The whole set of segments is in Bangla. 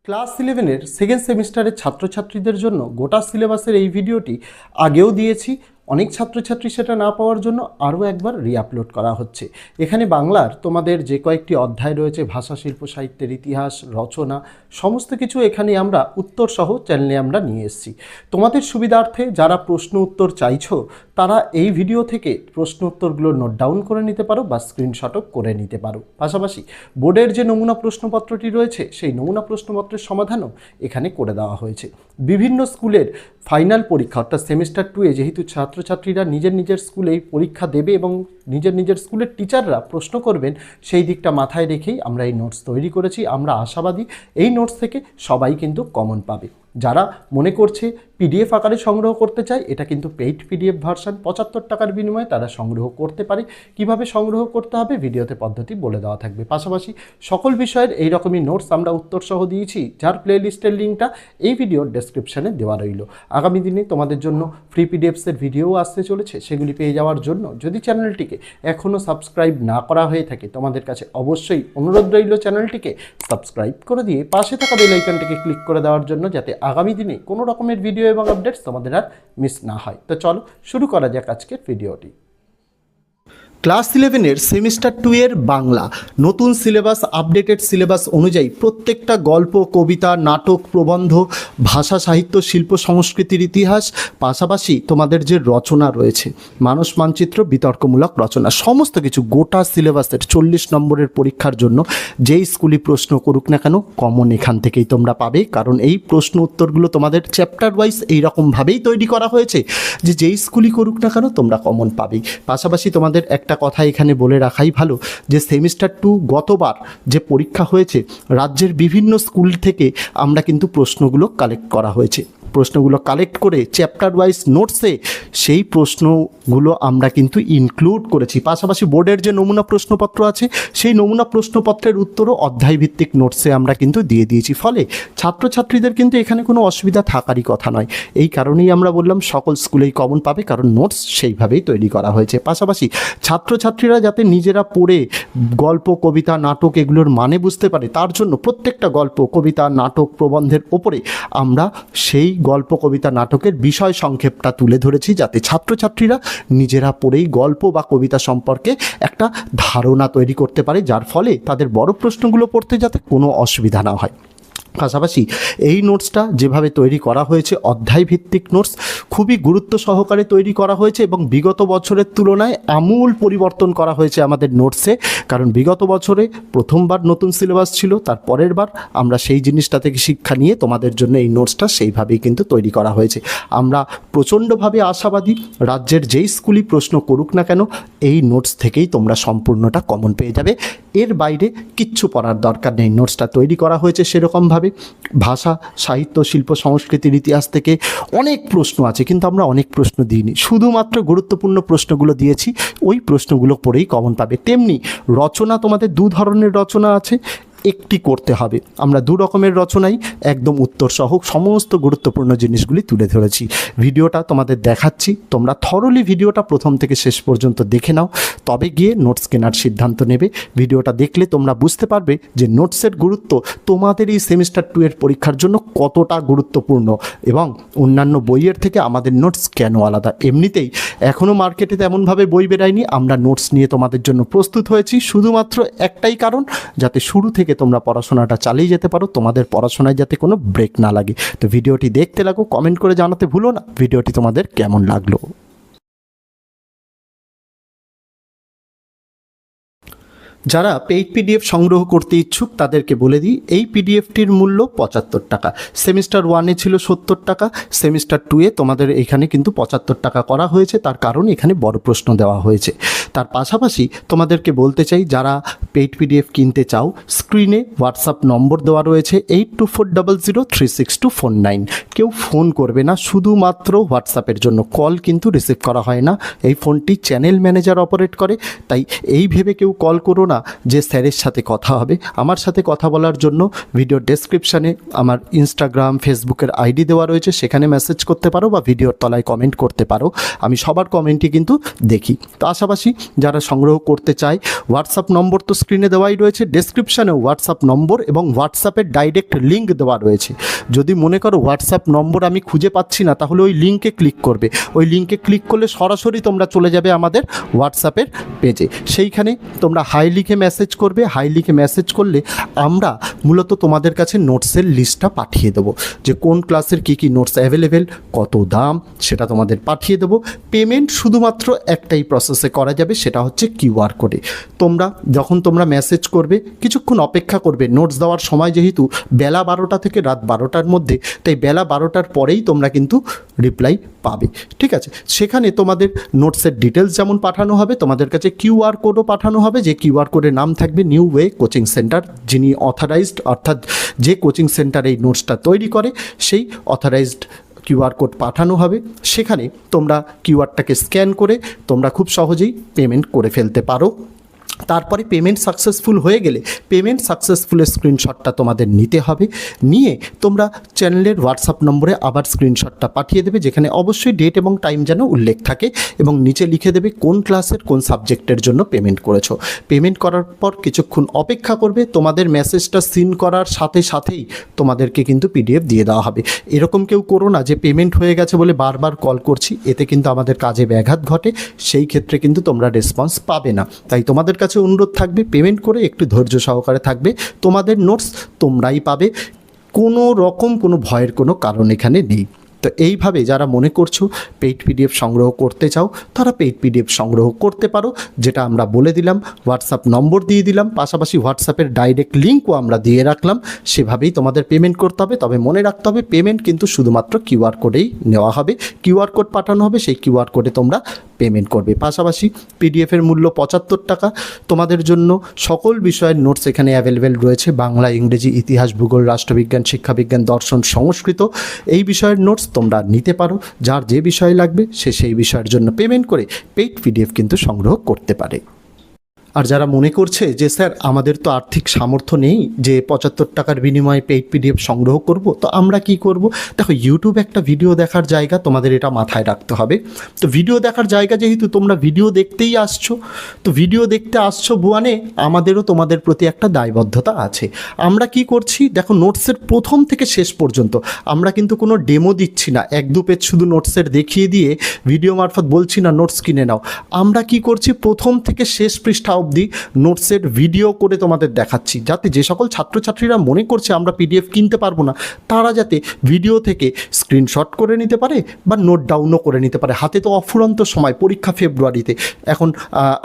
ক্লাস 11-এর সেকেন্ড সেমিস্টারের ছাত্রছাত্রীদের জন্য গোটা সিলেবাসের এই ভিডিওটি আগেও দিয়েছি। অনেক ছাত্রছাত্রী সেটা না পাওয়ার জন্য আরও একবার রিআপলোড করা হচ্ছে। এখানে বাংলার তোমাদের যে কয়েকটি অধ্যায় রয়েছে, ভাষা, শিল্প, সাহিত্যের ইতিহাস, রচনা, সমস্ত কিছু এখানে আমরা উত্তরসহ চ্যানেলে আমরা নিয়ে এসেছি। তোমাদের সুবিধার্থে যারা প্রশ্ন উত্তর চাইছো তারা এই ভিডিও থেকে প্রশ্ন উত্তরগুলো নোট ডাউন করে নিতে পারো বা স্ক্রিনশটও করে নিতে পারো। পাশাপাশি বোর্ডের যে নমুনা প্রশ্নপত্রটি রয়েছে সেই নমুনা প্রশ্নপত্রের সমাধানও এখানে করে দেওয়া হয়েছে। বিভিন্ন স্কুলের ফাইনাল পরীক্ষা অর্থাৎ সেমিস্টার 2-এ যেহেতু ছাত্রছাত্রীরা নিজের নিজের স্কুলেই পরীক্ষা দেবে এবং নিজের নিজের স্কুলের টিচাররা প্রশ্ন করবেন, সেই দিকটা মাথায় রেখেই আমরা এই নোটস তৈরি করেছি। আমরা আশাবাদী এই নোটস থেকে সবাই কিন্তু কমন পাবে। যারা মনে করছে পিডিএফ আকারে সংগ্রহ করতে চায়, এটা কিন্তু পেইড পিডিএফ ভার্সন, 75 টাকার বিনিময়ে তারা সংগ্রহ করতে পারে। কিভাবে সংগ্রহ করতে হবে ভিডিওতে পদ্ধতি বলে দেওয়া থাকবে। পাশাপাশি সকল বিষয়ের এই রকমই নোটস আমরা উত্তরসহ দিয়েছি, যার প্লেলিস্টের লিঙ্কটা এই ভিডিওর ডেসক্রিপশানে দেওয়া রইল। আগামী দিনে তোমাদের জন্য ফ্রি পিডিএফসের ভিডিও আসতে চলেছে, সেগুলি পেয়ে যাওয়ার জন্য যদি চ্যানেলটিকে এখনও সাবস্ক্রাইব না করা হয়ে থাকে তোমাদের কাছে অবশ্যই অনুরোধ রইল চ্যানেলটিকে সাবস্ক্রাইব করে দিয়ে পাশে থাকা বেল আইকনটিকে ক্লিক করে দেওয়ার জন্য, যাতে আগামী দিনে কোনো রকমের ভিডিও এবং আপডেটস তোমাদের আর মিস না হয়। তো চলো শুরু করা যাক আজকের ভিডিওটি। ক্লাস 11-এর সেমিস্টার 2-এর বাংলা নতুন সিলেবাস, আপডেটেড সিলেবাস অনুযায়ী প্রত্যেকটা গল্প, কবিতা, নাটক, প্রবন্ধ, ভাষা, সাহিত্য, শিল্প, সংস্কৃতির ইতিহাস, পাশাপাশি তোমাদের যে রচনা রয়েছে, মানস মানচিত্র, বিতর্কমূলক রচনা, সমস্ত কিছু গোটা সিলেবাসের 40 নম্বরের পরীক্ষার জন্য যেই স্কুলই প্রশ্ন করুক না কেন কমন এখান থেকেই তোমরা পাবে। কারণ এই প্রশ্ন উত্তরগুলো তোমাদের চ্যাপ্টার ওয়াইজ এইরকমভাবেই তৈরি করা হয়েছে যে যেই স্কুলই করুক না কেন তোমরা কমন পাবেই। পাশাপাশি তোমাদের একটা কথা এখানে বলে রাখাই ভালো যে সেমিস্টার 2 গতবার যে পরীক্ষা হয়েছে, রাজ্যের বিভিন্ন স্কুল থেকে আমরা কিন্তু প্রশ্নগুলো কালেক্ট করা হয়েছে। প্রশ্নগুলো কালেক্ট করে চ্যাপ্টার ওয়াইজ নোটসে সেই প্রশ্নগুলো আমরা কিন্তু ইনক্লুড করেছি। পাশাপাশি বোর্ডের যে নমুনা প্রশ্নপত্র আছে সেই নমুনা প্রশ্নপত্রের উত্তরও অধ্যায়ভিত্তিক নোটসে আমরা কিন্তু দিয়ে দিয়েছি। ফলে ছাত্রছাত্রীদের কিন্তু এখানে কোনো অসুবিধা থাকারই কথা নয়। এই কারণেই আমরা বললাম সকল স্কুলেই কমন পাবে, কারণ নোটস সেইভাবেই তৈরি করা হয়েছে। পাশাপাশি ছাত্রছাত্রীরা যাতে নিজেরা পড়ে গল্প, কবিতা, নাটক এগুলোর মানে বুঝতে পারে, তার জন্য প্রত্যেকটা গল্প, কবিতা, নাটক, প্রবন্ধের ওপরে আমরা সেই গল্প, কবিতা, নাটকের বিষয় সংক্ষেপটা তুলে ধরেছি, যাতে ছাত্রছাত্রীরা নিজেরা পড়েই গল্প বা কবিতা সম্পর্কে একটা ধারণা তৈরি করতে পারে, যার ফলে তাদের বড় প্রশ্নগুলো পড়তে যাতে কোনো অসুবিধা না হয়। পাশাপাশি এই নোটসটা যেভাবে তৈরি করা হয়েছে, অধ্যায়ভিত্তিক নোটস, খুবই গুরুত্ব সহকারে তৈরি করা হয়েছে এবং বিগত বছরের তুলনায় আমূল পরিবর্তন করা হয়েছে আমাদের নোটসে। কারণ বিগত বছরে প্রথমবার নতুন সিলেবাস ছিল, তার পরের বার আমরা সেই জিনিসটা থেকে শিক্ষা নিয়ে তোমাদের জন্য এই নোটসটা সেইভাবেই কিন্তু তৈরি করা হয়েছে। আমরা প্রচণ্ডভাবে আশাবাদী, রাজ্যের যেই স্কুলই প্রশ্ন করুক না কেন এই নোটস থেকেই তোমরা সম্পূর্ণটা কমন পেয়ে যাবে। এর বাইরে কিচ্ছু পড়ার দরকার নেই। নোটসটা তৈরি করা হয়েছে সেরকমভাবে। ভাষা, সাহিত্য, শিল্প, সংস্কৃতির ইতিহাস থেকে অনেক প্রশ্ন আছে, কিন্তু আমরা অনেক প্রশ্ন দিইনি, শুধুমাত্র গুরুত্বপূর্ণ প্রশ্নগুলো দিয়েছি। ওই প্রশ্নগুলো পড়েই কমন পাবে। তেমনি রচনা, তোমাদের 2 ধরনের রচনা আছে, একটি করতে হবে। আমরা 2 রকমের রচনাই একদম উত্তর সহ সমস্ত গুরুত্বপূর্ণ জিনিসগুলি তুলে ধরেছি। ভিডিওটা তোমাদের দেখাচ্ছি, তোমরা থরলি ভিডিওটা প্রথম থেকে শেষ পর্যন্ত দেখে নাও, তবে গিয়ে নোটস কেনার সিদ্ধান্ত নেবে। ভিডিওটা দেখলে তোমরা বুঝতে পারবে যে নোটসের গুরুত্ব তোমাদের এই সেমিস্টার 2-এর পরীক্ষার জন্য কতটা গুরুত্বপূর্ণ এবং অন্যান্য বইয়ের থেকে আমাদের নোটস কেন আলাদা। এমনিতেই এখনও মার্কেটে তেমনভাবে বই বেরায়নি, আমরা নোটস নিয়ে তোমাদের জন্য প্রস্তুত হয়েছি শুধুমাত্র একটাই কারণ, যাতে শুরু থেকে তোমরা পড়াশোনাটা চালিয়ে যেতে পারো, তোমাদের পড়াশোনায় যাতে কোনো ব্রেক না লাগে। তো ভিডিওটি দেখতে লাগো, কমেন্ট করে জানাতে ভুলো না ভিডিওটি তোমাদের কেমন লাগলো। যারা পেইড পিডিএফ সংগ্রহ করতে ইচ্ছুক তাদেরকে বলে দিই, এই পিডিএফটির মূল্য 75 টাকা। সেমিস্টার 1-এ ছিল 70 টাকা, সেমিস্টার 2-এ তোমাদের এখানে কিন্তু 75 টাকা করা হয়েছে। তার কারণ এখানে বড় প্রশ্ন দেওয়া হয়েছে। তার পাশাপাশি তোমাদেরকে বলতে চাই, যারা পেইড পিডিএফ কিনতে চাও, স্ক্রিনে হোয়াটসঅ্যাপ নম্বর দেওয়া রয়েছে 8240036249। কেউ ফোন করবে না, শুধুমাত্র হোয়াটসঅ্যাপের জন্য। কল কিন্তু রিসিভ করা হয় না। এই ফোনটি চ্যানেল ম্যানেজার অপারেট করে, তাই এই ভেবে কেউ কল করো না না যে স্যারের সাথে কথা হবে। আমার সাথে কথা বলার জন্য ভিডিওর ডেসক্রিপশানে আমার ইনস্টাগ্রাম ফেসবুকের আইডি দেওয়া রয়েছে, সেখানে মেসেজ করতে পারো বা ভিডিওর তলায় কমেন্ট করতে পারো। আমি সবার কমেন্টই কিন্তু দেখি। তো আশাবাসী যারা সংগ্রহ করতে চায়, হোয়াটসঅ্যাপ নম্বর তো স্ক্রিনে দেওয়াই রয়েছে, ডেসক্রিপশানেও হোয়াটসঅ্যাপ নম্বর এবং হোয়াটসঅ্যাপের ডাইরেক্ট লিঙ্ক দেওয়া রয়েছে। যদি মনে করো হোয়াটসঅ্যাপ নম্বর আমি খুঁজে পাচ্ছি না, তাহলে ওই লিঙ্কে ক্লিক করবে। ওই লিঙ্কে ক্লিক করলে সরাসরি তোমরা চলে যাবে আমাদের হোয়াটসঅ্যাপের পেজে। সেইখানে তোমরা হাই লিখে মেসেজ করবে। হাই লিখে মেসেজ করলে আমরা মূলত তোমাদের কাছে নোটসের লিস্টটা পাঠিয়ে দেবো, যে কোন ক্লাসের কী কী নোটস অ্যাভেলেবেল, কত দাম, সেটা তোমাদের পাঠিয়ে দেবো। পেমেন্ট শুধুমাত্র একটাই প্রসেসে করা যাবে, সেটা হচ্ছে কিউআর কোডে। যখন তোমরা মেসেজ করবে কিছুক্ষণ অপেক্ষা করবে। নোটস দেওয়ার সময় যেহেতু বেলা 12টা থেকে রাত 12টার মধ্যে, তাই বেলা 12টার পরেই তোমরা কিন্তু রিপ্লাই পাবে। ঠিক আছে, সেখানে তোমাদের নোটসের ডিটেলস যেমন পাঠানো হবে, তোমাদের কাছে কিউআর কোডও পাঠানো হবে, যে কিউআর কোডের নাম থাকবে নিউ ওয়ে কোচিং সেন্টার। যিনি অথরাইজড, অর্থাৎ যে কোচিং সেন্টার এই নোটসটা তৈরি করে, সেই অথরাইজড কিউআর কোড পাঠানো হবে। সেখানে তোমরা কিউআরটাকে স্ক্যান করে তোমরা খুব সহজেই পেমেন্ট করে ফেলতে পারো। তারপরে পেমেন্ট সাকসেসফুল হয়ে গেলে পেমেন্ট সাকসেসফুলের স্ক্রিনশটটা তোমাদের নিতে হবে। নিয়ে তোমরা চ্যানেলের হোয়াটসঅ্যাপ নম্বরে আবার স্ক্রিনশটটা পাঠিয়ে দেবে, যেখানে অবশ্যই ডেট এবং টাইম যেন উল্লেখ থাকে, এবং নিচে লিখে দেবে কোন ক্লাসের কোন সাবজেক্টের জন্য পেমেন্ট করেছো। পেমেন্ট করার পর কিছুক্ষণ অপেক্ষা করবে। তোমাদের মেসেজটা সিন করার সাথে সাথেই তোমাদেরকে কিন্তু পিডিএফ দিয়ে দেওয়া হবে। এরকম কেউ করো না যে পেমেন্ট হয়ে গেছে বলে বারবার কল করছি, এতে কিন্তু আমাদের কাজে ব্যাঘাত ঘটে। সেই ক্ষেত্রে কিন্তু তোমরা রেসপন্স পাবে না। তাই তোমাদের কাছে অনুরোধ থাকবে, পেমেন্ট করে একটু ধৈর্য সহকারে থাকবে। তোমাদের নোটস তোমরাই পাবে, কোনো রকম কোনো ভয়ের কোনো কারণ এখানে নেই। তো এইভাবে যারা মনে করছো পেইড পিডিএফ সংগ্রহ করতে চাও, তারা পেইড পিডিএফ সংগ্রহ করতে পারো। যেটা আমরা বলে দিলাম, হোয়াটসঅ্যাপ নম্বর দিয়ে দিলাম, পাশাপাশি হোয়াটসঅ্যাপের ডাইরেক্ট লিঙ্কও আমরা দিয়ে রাখলাম। সেভাবেই তোমাদের পেমেন্ট করতে হবে। তবে মনে রাখতে হবে, পেমেন্ট কিন্তু শুধুমাত্র কিউআর কোডেই নেওয়া হবে। কিউআর কোড পাঠানো হবে, সেই কিউআর কোডে তোমরা পেমেন্ট করবে। পাশাপাশি পিডিএফের মূল্য 75 টাকা। তোমাদের জন্য সকল বিষয়ের নোটস এখানে অ্যাভেলেবেল রয়েছে, বাংলা, ইংরেজি, ইতিহাস, ভূগোল, রাষ্ট্রবিজ্ঞান, শিক্ষাবিজ্ঞান, দর্শন, সংস্কৃত। এই বিষয়ের নোটস তোমরা নিতে পারো। যার যে বিষয় লাগবে সে সেই বিষয়ের জন্য পেমেন্ট করে পেইড পিডিএফ কিন্তু সংগ্রহ করতে পারে। আর যারা মনে করছে যে স্যার আমাদের তো আর্থিক সামর্থ্য নেই যে 75 টাকার বিনিময়ে পেইড পিডিএফ সংগ্রহ করব, তো আমরা কি করব? দেখো, ইউটিউব একটা ভিডিও দেখার জায়গা, তোমাদের এটা মাথায় রাখতে হবে। তো ভিডিও দেখার জায়গা যেহেতু তোমরা ভিডিও দেখতেই আসছো, তো ভিডিও দেখতে আসছো বুয়ানে, আমাদেরও তোমাদের প্রতি একটা দায়বদ্ধতা আছে। আমরা কি করছি দেখো, নোটসের প্রথম থেকে শেষ পর্যন্ত আমরা কিন্তু কোনো ডেমো দিচ্ছি না, 1-2 পেজ শুধু নোটসের দেখিয়ে দিয়ে ভিডিও মারফত বলছি না নোটস কিনে নাও। আমরা কি করছি, প্রথম থেকে শেষ পৃষ্ঠা অবধি নোটসের ভিডিও করে তোমাদের দেখাচ্ছি, যাতে যে সকল ছাত্রছাত্রীরা মনে করছে আমরা পিডিএফ কিনতে পারবো না, তারা যাতে ভিডিও থেকে স্ক্রিনশট করে নিতে পারে বা নোট ডাউনও করে নিতে পারে। হাতে তো অফুরন্ত সময়, পরীক্ষা ফেব্রুয়ারিতে, এখন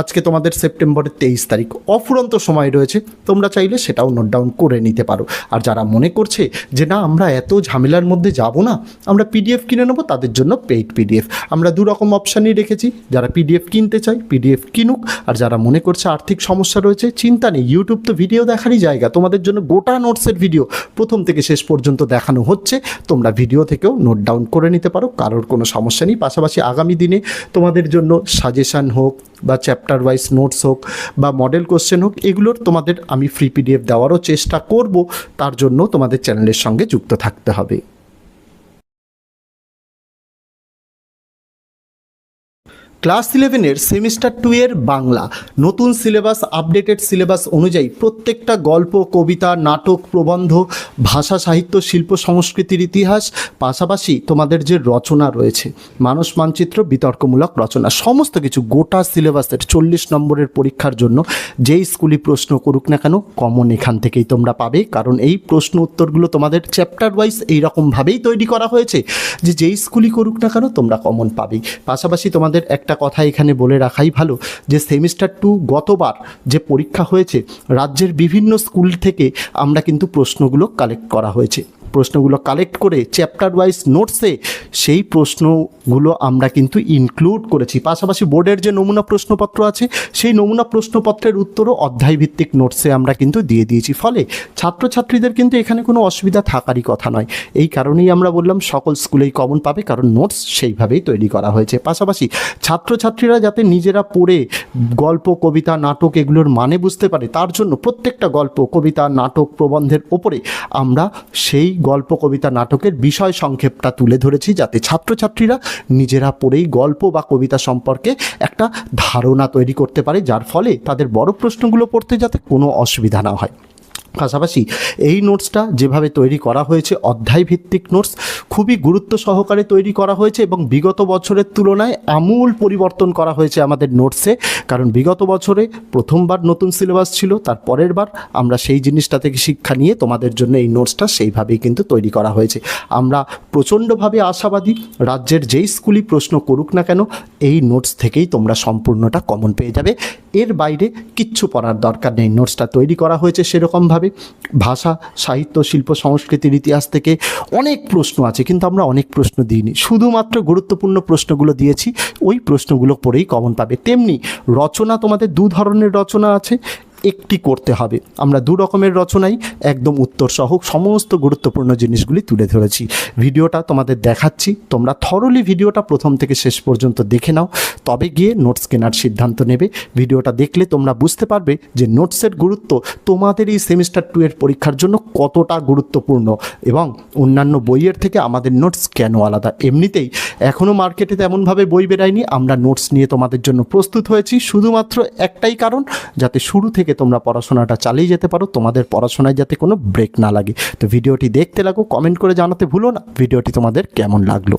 আজকে তোমাদের সেপ্টেম্বরের 23 তারিখ, অফুরন্ত সময় রয়েছে। তোমরা চাইলে সেটাও নোট ডাউন করে নিতে পারো। আর যারা মনে করছে যে না আমরা এত ঝামেলার মধ্যে যাব না, আমরা পিডিএফ কিনে নেবো, তাদের জন্য পেইড পিডিএফ আমরা 2 রকম অপশানই রেখেছি। যারা পিডিএফ কিনতে চায় পিডিএফ কিনুক, আর যারা মনে করছে আর্থিক সমস্যা রয়েছে, চিন্তা নেই, ইউটিউব তো ভিডিও দেখারই জায়গা। তোমাদের জন্য গোটা নোটসের ভিডিও প্রথম থেকে শেষ পর্যন্ত দেখানো হচ্ছে। তোমরা ভিডিও থেকেও নোট ডাউন করে নিতে পারো, কারোর কোনো সমস্যা নেই। পাশাপাশি আগামী দিনে তোমাদের জন্য সাজেশান হোক বা চ্যাপ্টার ওয়াইজ নোটস হোক বা মডেল কোশ্চেন হোক, এগুলোর তোমাদের আমি ফ্রি পিডিএফ দেওয়ারও চেষ্টা করব। তার জন্য তোমাদের চ্যানেলের সঙ্গে যুক্ত থাকতে হবে। ক্লাস 11-এর সেমিস্টার 2 এর বাংলা নতুন সিলেবাস, আপডেটেড সিলেবাস অনুযায়ী প্রত্যেকটা গল্প, কবিতা, নাটক, প্রবন্ধ, ভাষা, সাহিত্য, শিল্প, সংস্কৃতির ইতিহাস, পাশাপাশি তোমাদের যে রচনা রয়েছে, মানস মানচিত্র, বিতর্কমূলক রচনা, সমস্ত কিছু গোটা সিলেবাসের 40 নম্বরের পরীক্ষার জন্য যেই স্কুলই প্রশ্ন করুক না কেন, কমন এখান থেকেই তোমরা পাবে। কারণ এই প্রশ্ন উত্তরগুলো তোমাদের চ্যাপ্টার ওয়াইজ এইরকমভাবেই তৈরি করা হয়েছে যে যেই স্কুলই করুক না কেন তোমরা কমন পাবেই। পাশাপাশি তোমাদের একটা কথা এখানে বলে রাখাই ভালো, যে সেমিস্টার 2 গতবার যে পরীক্ষা হয়েছে, রাজ্যের বিভিন্ন স্কুল থেকে আমরা কিন্তু প্রশ্নগুলো কালেক্ট করা হয়েছে। প্রশ্নগুলো কালেক্ট করে চ্যাপ্টার ওয়াইজ নোটসে সেই প্রশ্নগুলো আমরা কিন্তু ইনক্লুড করেছি। পাশাপাশি বোর্ডের যে নমুনা প্রশ্নপত্র আছে সেই নমুনা প্রশ্নপত্রের উত্তরও অধ্যায়ভিত্তিক নোটসে আমরা কিন্তু দিয়ে দিয়েছি। ফলে ছাত্রছাত্রীদের কিন্তু এখানে কোনো অসুবিধা থাকারই কথা নয়। এই কারণেই আমরা বললাম সকল স্কুলেই কমন পাবে, কারণ নোটস সেইভাবেই তৈরি করা হয়েছে। পাশাপাশি ছাত্রছাত্রীরা যাতে নিজেরা পড়ে গল্প, কবিতা, নাটক এগুলোর মানে বুঝতে পারে, তার জন্য প্রত্যেকটা গল্প, কবিতা, নাটক, প্রবন্ধের ওপরে আমরা সেই গল্প, কবিতা, নাটকের বিষয় সংক্ষেপটা তুলে ধরেছি, যাতে ছাত্রছাত্রীরা নিজেরা পড়েই গল্প বা কবিতা সম্পর্কে একটা ধারণা তৈরি করতে পারে, যার ফলে তাদের বড় প্রশ্নগুলো পড়তে যাতে কোনো অসুবিধা না হয়। পাশাপাশি এই নোটসটা যেভাবে তৈরি করা হয়েছে, অধ্যায়ভিত্তিক নোটস, খুবই গুরুত্ব সহকারে তৈরি করা হয়েছে এবং বিগত বছরের তুলনায় আমূল পরিবর্তন করা হয়েছে আমাদের নোটসে। কারণ বিগত বছরে প্রথমবার নতুন সিলেবাস ছিল, তার পরের বার আমরা সেই জিনিসটা থেকে শিক্ষা নিয়ে তোমাদের জন্য এই নোটসটা সেইভাবেই কিন্তু তৈরি করা হয়েছে। আমরা প্রচণ্ডভাবে আশাবাদী, রাজ্যের যেই স্কুলই প্রশ্ন করুক না কেন এই নোটস থেকেই তোমরা সম্পূর্ণটা কমন পেয়ে যাবে। এর বাইরে কিচ্ছু পড়ার দরকার নেই। নোটসটা তৈরি করা হয়েছে সেরকমভাবে। ভাষা, সাহিত্য, শিল্প, সংস্কৃতির ইতিহাস থেকে অনেক প্রশ্ন আছে, কিন্তু আমরা অনেক প্রশ্ন দিইনি, শুধুমাত্র গুরুত্বপূর্ণ প্রশ্নগুলো দিয়েছি। ওই প্রশ্নগুলো পড়েই কমন পাবে। তেমনি রচনা, তোমাদের দু ধরনের রচনা আছে, একটি করতে হবে। আমরা দু রকমের রচনাই একদম উত্তর সহ সমস্ত গুরুত্বপূর্ণ জিনিসগুলি তুলে ধরেছি। ভিডিওটা তোমাদের দেখাচ্ছি, তোমরা থরলি ভিডিওটা প্রথম থেকে শেষ পর্যন্ত দেখে নাও, তবে গিয়ে নোটস কেনার সিদ্ধান্ত নেবে। ভিডিওটা দেখলে তোমরা বুঝতে পারবে যে নোটসের গুরুত্ব তোমাদের এই সেমিস্টার 2 এর পরীক্ষার জন্য কতটা গুরুত্বপূর্ণ এবং অন্যান্য বইয়ের থেকে আমাদের নোটস কেন আলাদা। এমনিতেই এখনও মার্কেটে তেমনভাবে বই বেরায়নি, আমরা নোটস নিয়ে তোমাদের জন্য প্রস্তুত হয়েছি শুধুমাত্র একটাই কারণ, যাতে শুরু থেকে তোমরা পড়াশোনাটা চালিয়ে যেতে পারো, তোমাদের পড়াশোনায় যাতে কোনো ব্রেক না লাগে। তো ভিডিওটি দেখতে লাগো, কমেন্ট করে জানাতে ভুলো না ভিডিওটি তোমাদের কেমন লাগলো।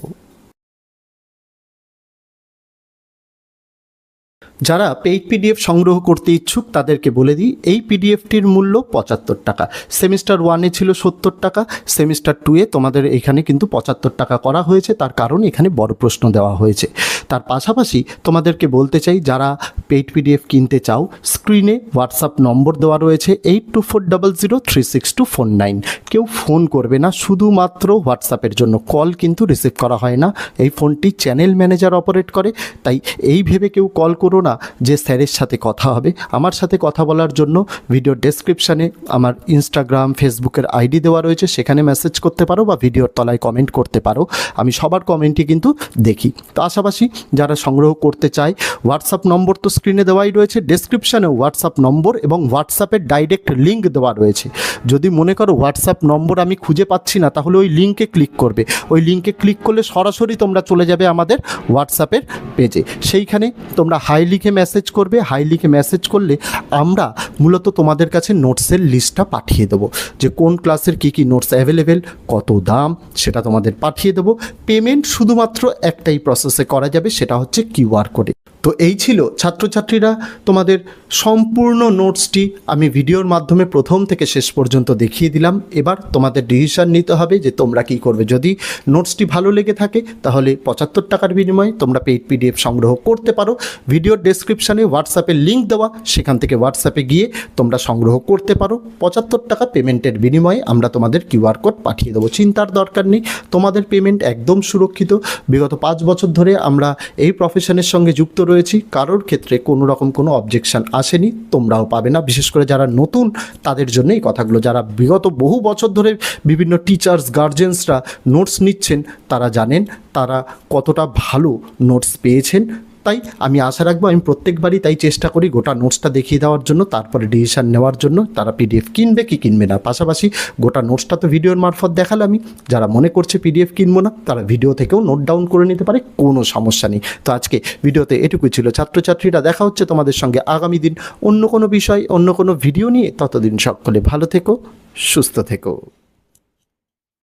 যারা পেইড পিডিএফ সংগ্রহ করতে ইচ্ছুক তাদেরকে বলে দিই, এই পিডিএফটির মূল্য 75 টাকা। সেমিস্টার 1-এ ছিল 70 টাকা, সেমিস্টার 2-এ তোমাদের এখানে কিন্তু 75 টাকা করা হয়েছে। তার কারণ এখানে বড় প্রশ্ন দেওয়া হয়েছে। তার পাশাপাশি তোমাদেরকে বলতে চাই, যারা পেইড পিডিএফ কিনতে চাও, স্ক্রিনে হোয়াটসঅ্যাপ নম্বর দেওয়া রয়েছে 8240036249। কেউ ফোন করবে না, শুধুমাত্র হোয়াটসঅ্যাপের জন্য। কল কিন্তু রিসিভ করা হয় না। এই ফোনটি চ্যানেল ম্যানেজার অপারেট করে, তাই এই ভেবে কেউ কল করো না যে স্যারের সাথে কথা হবে। আমার সাথে কথা বলার জন্য ভিডিওর ডেসক্রিপশানে আমার ইনস্টাগ্রাম, ফেসবুকের আইডি দেওয়া রয়েছে, সেখানে মেসেজ করতে পারো বা ভিডিওর তলায় কমেন্ট করতে পারো। আমি সবার কমেন্টই কিন্তু দেখি। তো পাশাপাশি যারা সংগ্রহ করতে চায়, হোয়াটসঅ্যাপ নম্বর তো স্ক্রিনে দেওয়াই রয়েছে, ডেসক্রিপশানেও হোয়াটসঅ্যাপ নম্বর এবং হোয়াটসঅ্যাপের ডাইরেক্ট লিঙ্ক দেওয়া রয়েছে। যদি মনে করো হোয়াটসঅ্যাপ নম্বর আমি খুঁজে পাচ্ছি না, তাহলে ওই লিঙ্কে ক্লিক করবে। ওই লিঙ্কে ক্লিক করলে সরাসরি তোমরা চলে যাবে আমাদের হোয়াটসঅ্যাপের পেজে। সেইখানে তোমরা হাই লিখে মেসেজ করবে। হাই লিখে মেসেজ করলে আমরা মূলত তোমাদের কাছে নোটসের লিস্টটা পাঠিয়ে দেবো, যে কোন ক্লাসের কী কী নোটস অ্যাভেলেবেল, কত দাম, সেটা তোমাদের পাঠিয়ে দেবো। পেমেন্ট শুধুমাত্র একটাই প্রসেসে করা যাবে, সেটা হচ্ছে কিউআর কোডে। তো এই ছিল ছাত্রছাত্রীরা তোমাদের সম্পূর্ণ নোটসটি আমি ভিডিওর মাধ্যমে প্রথম থেকে শেষ পর্যন্ত দেখিয়ে দিলাম। এবার তোমাদের ডিসিশন নিতে হবে যে তোমরা কী করবে। যদি নোটসটি ভালো লেগে থাকে তাহলে 75 টাকার বিনিময়ে তোমরা পেইড পিডিএফ সংগ্রহ করতে পারো। ভিডিওর ডেসক্রিপশানে হোয়াটসঅ্যাপের লিঙ্ক দেওয়া, সেখান থেকে হোয়াটসঅ্যাপে গিয়ে তোমরা সংগ্রহ করতে পারো। 75 টাকা পেমেন্টের বিনিময়ে আমরা তোমাদের কিউআর কোড পাঠিয়ে দেবো। চিন্তার দরকার নেই, তোমাদের পেমেন্ট একদম সুরক্ষিত। বিগত 5 বছর ধরে আমরা এই প্রফেশনের সঙ্গে যুক্ত রয়েছি, কারোর ক্ষেত্রে কোনো রকম কোনো অবজেকশন আসেনি, তোমরাও পাবে না। বিশেষ করে যারা নতুন তাদের জন্য এই কথাগুলো। যারা বিগত বহু বছর ধরে বিভিন্ন টিচার্স, গার্জেন্সরা নোটস নিচ্ছেন, তারা জানেন তারা কতটা ভালো নোটস পেয়েছেন। তাই আমি আশা রাখবো, আমি প্রত্যেকবারই তাই চেষ্টা করি গোটা নোটসটা দেখিয়ে দেওয়ার জন্য, তারপরে ডিসিশান নেওয়ার জন্য তারা পিডিএফ কিনবে কি কিনবে না। পাশাপাশি গোটা নোটসটা তো ভিডিওর মারফত দেখালামই। যারা মনে করছে পিডিএফ কিনবো না, তারা ভিডিও থেকেও নোট ডাউন করে নিতে পারে, কোনো সমস্যা নেই। তো আজকে ভিডিওতে এটুকুই ছিল ছাত্রছাত্রীরা। দেখা হচ্ছে তোমাদের সঙ্গে আগামী দিন অন্য কোনো বিষয়, অন্য কোনো ভিডিও নিয়ে। ততদিন সকলে ভালো থেকো, সুস্থ থেকো।